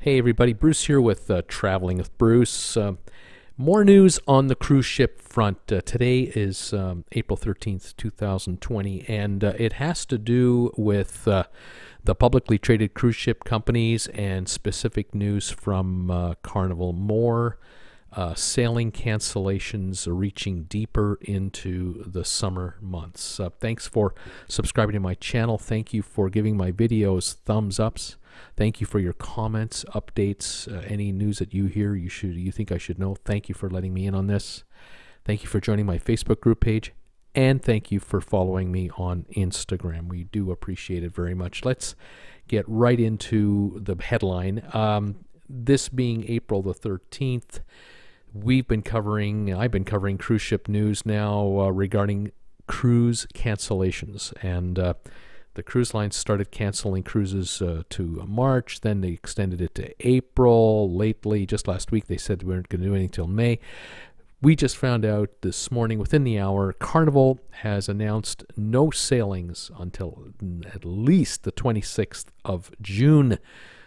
Hey everybody, Bruce here with Traveling with Bruce. More news on the cruise ship front. Today is April 13th, 2020, and it has to do with the publicly traded cruise ship companies and specific news from Carnival. More sailing cancellations reaching deeper into the summer months. Thanks for subscribing to my channel. Thank you for giving my videos thumbs ups. Thank you for your comments, updates, any news that you hear you think I should know. Thank you for letting me in on this. Thank you for joining my Facebook group page, and thank you for following me on Instagram. We do appreciate it very much. Let's get right into the headline. This being April the 13th, I've been covering cruise ship news now regarding cruise cancellations, and the cruise lines started canceling cruises to March, then they extended it to April. Lately, just last week, they said we weren't going to do anything until May. We just found out this morning, within the hour, Carnival has announced no sailings until at least the 26th of June.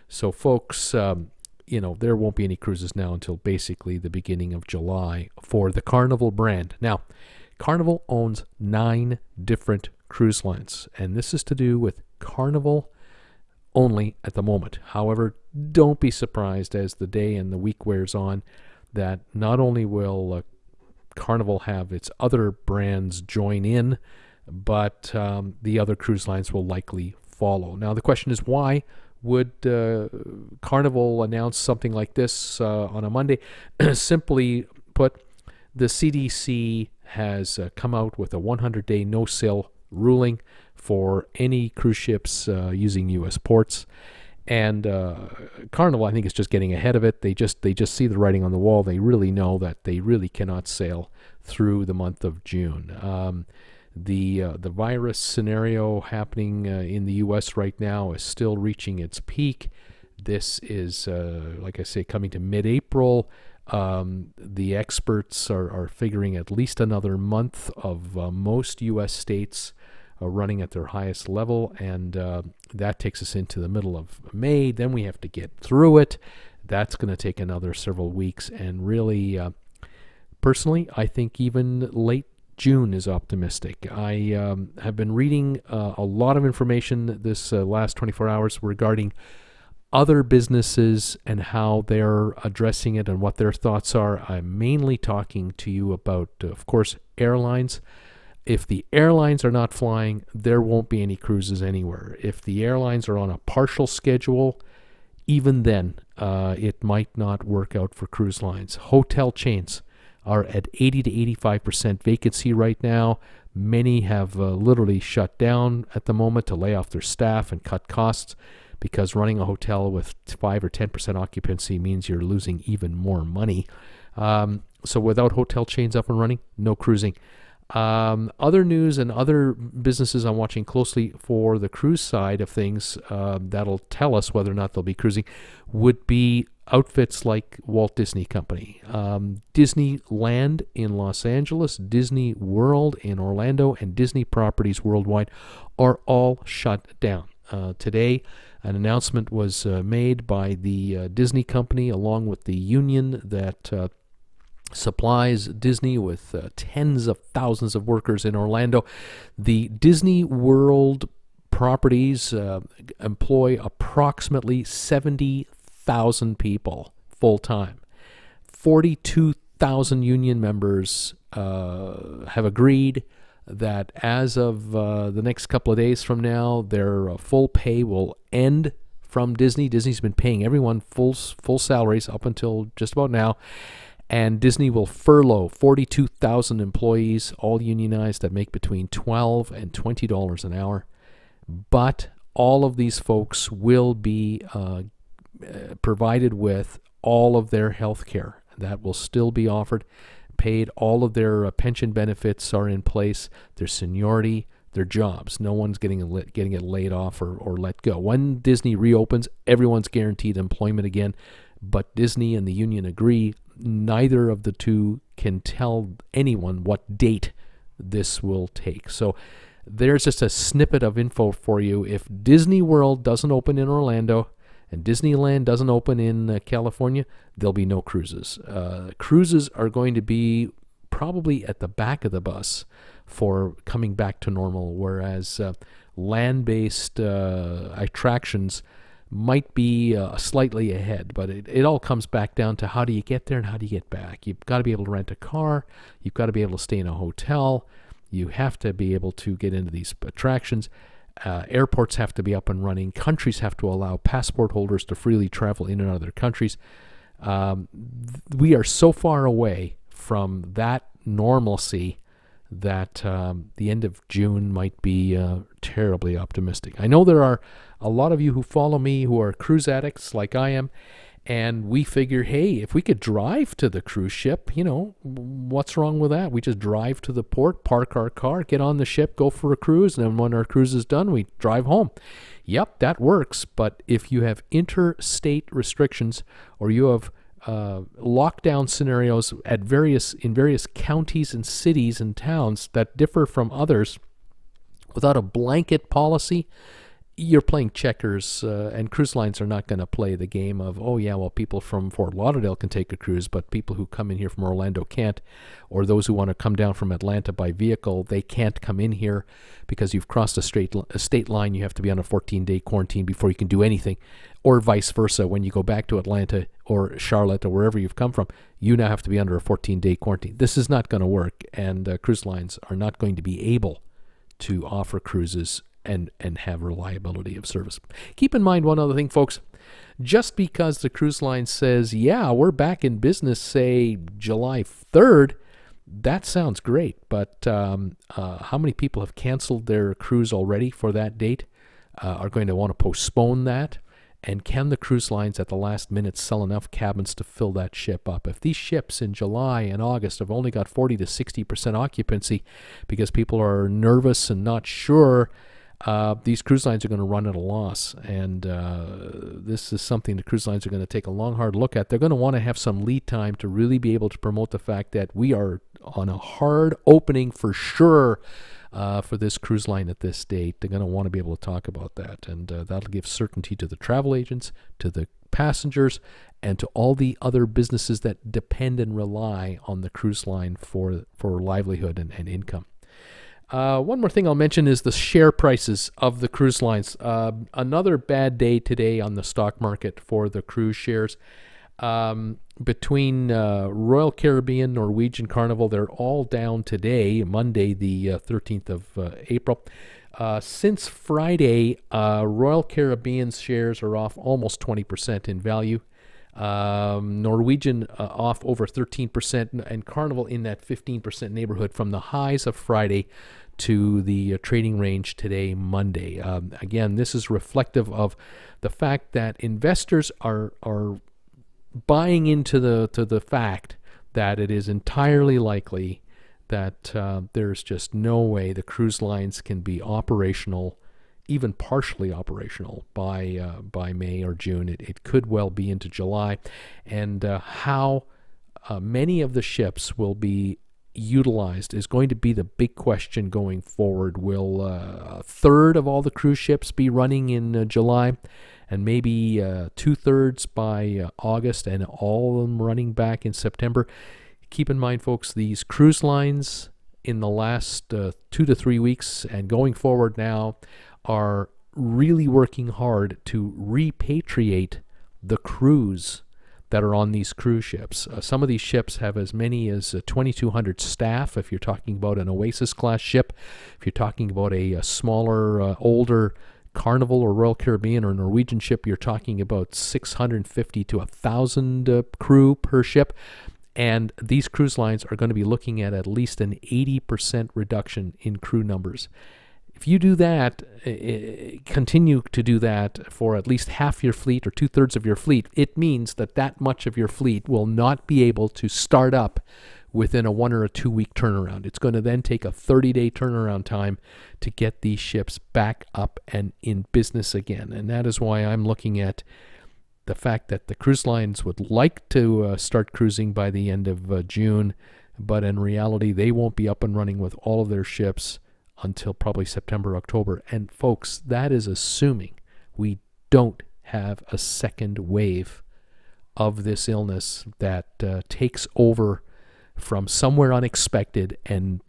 So folks, there won't be any cruises now until basically the beginning of July for the Carnival brand. Now, Carnival owns 9 different cruise lines, and this is to do with Carnival only at the moment. However, don't be surprised as the day and the week wears on that not only will Carnival have its other brands join in, but the other cruise lines will likely follow. Now, the question is, why would Carnival announce something like this on a Monday? Simply put, the CDC has come out with a 100-day no-sail ruling for any cruise ships using U.S. ports, and Carnival, I think, is just getting ahead of it. They just see the writing on the wall. They really know that they really cannot sail through the month of June. The virus scenario happening in the U.S. right now is still reaching its peak. This is, like I say, coming to mid-April. The experts are figuring at least another month of most U.S. states running at their highest level, and that takes us into the middle of May. Then we have to get through it. That's going to take another several weeks, and really, personally, I think even late June is optimistic. I have been reading a lot of information this last 24 hours regarding other businesses and how they're addressing it and what their thoughts are. I'm mainly talking to you about, of course, airlines. If the airlines are not flying, there won't be any cruises anywhere. If the airlines are on a partial schedule, even then, it might not work out for cruise lines. Hotel chains are at 80 to 85% vacancy right now. Many have literally shut down at the moment to lay off their staff and cut costs, because running a hotel with 5 or 10% occupancy means you're losing even more money. So without hotel chains up and running, no cruising. Other news and other businesses I'm watching closely for the cruise side of things that'll tell us whether or not they'll be cruising would be outfits like Walt Disney Company. Disneyland in Los Angeles, Disney World in Orlando, and Disney properties worldwide are all shut down. Today, an announcement was made by the Disney Company along with the union that supplies Disney with tens of thousands of workers in Orlando. The Disney World properties employ approximately 70,000 people full-time. 42,000 union members have agreed that as of the next couple of days from now, their full pay will end from Disney. Disney's been paying everyone full salaries up until just about now, and Disney will furlough 42,000 employees, all unionized, that make between $12 and $20 an hour. But all of these folks will be provided with all of their health care. That will still be offered, paid. All of their pension benefits are in place, their seniority, their jobs. No one's getting it laid off or let go. When Disney reopens, everyone's guaranteed employment again, but Disney and the union agree neither of the two can tell anyone what date this will take. So there's just a snippet of info for you. If Disney World doesn't open in Orlando, and Disneyland doesn't open in California, there'll be no cruises. Cruises are going to be probably at the back of the bus for coming back to normal, whereas land-based attractions might be slightly ahead, but it all comes back down to how do you get there and how do you get back. You've got to be able to rent a car. You've got to be able to stay in a hotel. You have to be able to get into these attractions. Airports have to be up and running. Countries have to allow passport holders to freely travel in and out of their countries. We are so far away from that normalcy that the end of June might be terribly optimistic. I know there are a lot of you who follow me who are cruise addicts like I am, and we figure, hey, if we could drive to the cruise ship, what's wrong with that? We just drive to the port, park our car, get on the ship, go for a cruise, and then when our cruise is done, we drive home. Yep, that works, but if you have interstate restrictions or you have lockdown scenarios in various counties and cities and towns that differ from others without a blanket policy, you're playing checkers, and cruise lines are not going to play the game of, oh yeah, well, people from Fort Lauderdale can take a cruise, but people who come in here from Orlando can't, or those who want to come down from Atlanta by vehicle, they can't come in here because you've crossed a state line. You have to be on a 14-day quarantine before you can do anything, or vice versa. When you go back to Atlanta or Charlotte or wherever you've come from, you now have to be under a 14-day quarantine. This is not going to work, and cruise lines are not going to be able to offer cruises and have reliability of service. Keep in mind one other thing, folks. Just because the cruise line says, yeah, we're back in business, say, July 3rd, that sounds great. But how many people have canceled their cruise already for that date, are going to want to postpone that? And can the cruise lines at the last minute sell enough cabins to fill that ship up? If these ships in July and August have only got 40 to 60% occupancy because people are nervous and not sure, these cruise lines are going to run at a loss, and this is something the cruise lines are going to take a long, hard look at. They're going to want to have some lead time to really be able to promote the fact that we are on a hard opening for sure for this cruise line at this date. They're going to want to be able to talk about that, and that'll give certainty to the travel agents, to the passengers, and to all the other businesses that depend and rely on the cruise line for livelihood and income. One more thing I'll mention is the share prices of the cruise lines. Another bad day today on the stock market for the cruise shares. Between Royal Caribbean, Norwegian, Carnival, they're all down today, Monday, the 13th of April. Since Friday, Royal Caribbean's shares are off almost 20% in value. Norwegian off over 13%, and Carnival in that 15% neighborhood from the highs of Friday to the trading range today, Monday. Again, this is reflective of the fact that investors are buying into the fact that it is entirely likely that there's just no way the cruise lines can be operational, even partially operational, by May or June. It could well be into July. And how many of the ships will be utilized is going to be the big question going forward. Will a third of all the cruise ships be running in July, and maybe 2/3 by August, and all of them running back in September? Keep in mind, folks, these cruise lines in the last 2 to 3 weeks and going forward now are really working hard to repatriate the crews that are on these cruise ships. Some of these ships have as many as 2,200 staff. If you're talking about an Oasis class ship, if you're talking about a smaller, older Carnival or Royal Caribbean or Norwegian ship, you're talking about 650 to 1,000 crew per ship. And these cruise lines are going to be looking at least an 80% reduction in crew numbers. If you do that, continue to do that for at least half your fleet or 2/3 of your fleet, it means that much of your fleet will not be able to start up within a 1 or a 2 week turnaround. It's going to then take a 30-day turnaround time to get these ships back up and in business again. And that is why I'm looking at the fact that the cruise lines would like to start cruising by the end of June, but in reality, they won't be up and running with all of their ships until probably September, October. And folks, that is assuming we don't have a second wave of this illness that takes over from somewhere unexpected and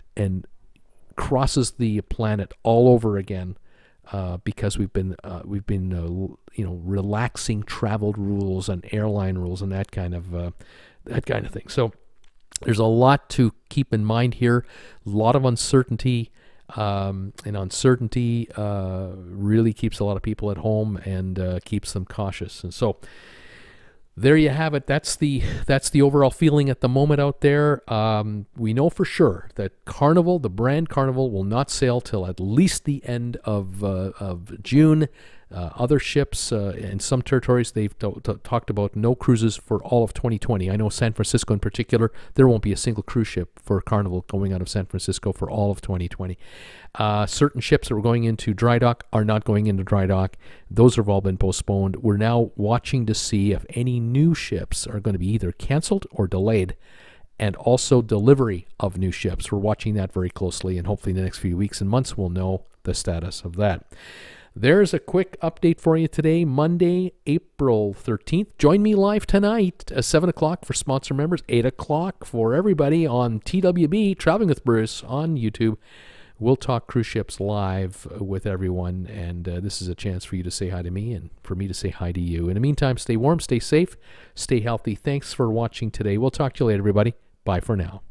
crosses the planet all over again, because we've been relaxing travel rules and airline rules and that kind of thing. So there's a lot to keep in mind here. A lot of uncertainty, and uncertainty really keeps a lot of people at home and keeps them cautious. And so there you have it. That's the overall feeling at the moment out there. We know for sure that Carnival, the brand Carnival, will not sail till at least the end of June. Other ships in some territories, they've talked about no cruises for all of 2020. I know San Francisco in particular, there won't be a single cruise ship for Carnival going out of San Francisco for all of 2020. Certain ships that were going into dry dock are not going into dry dock. Those have all been postponed. We're now watching to see if any new ships are going to be either canceled or delayed, and also delivery of new ships. We're watching that very closely, and hopefully in the next few weeks and months we'll know the status of that. There's a quick update for you today, Monday, April 13th. Join me live tonight at 7 o'clock for sponsor members, 8 o'clock for everybody on TWB, Traveling with Bruce on YouTube. We'll talk cruise ships live with everyone, and this is a chance for you to say hi to me and for me to say hi to you. In the meantime, stay warm, stay safe, stay healthy. Thanks for watching today. We'll talk to you later, everybody. Bye for now.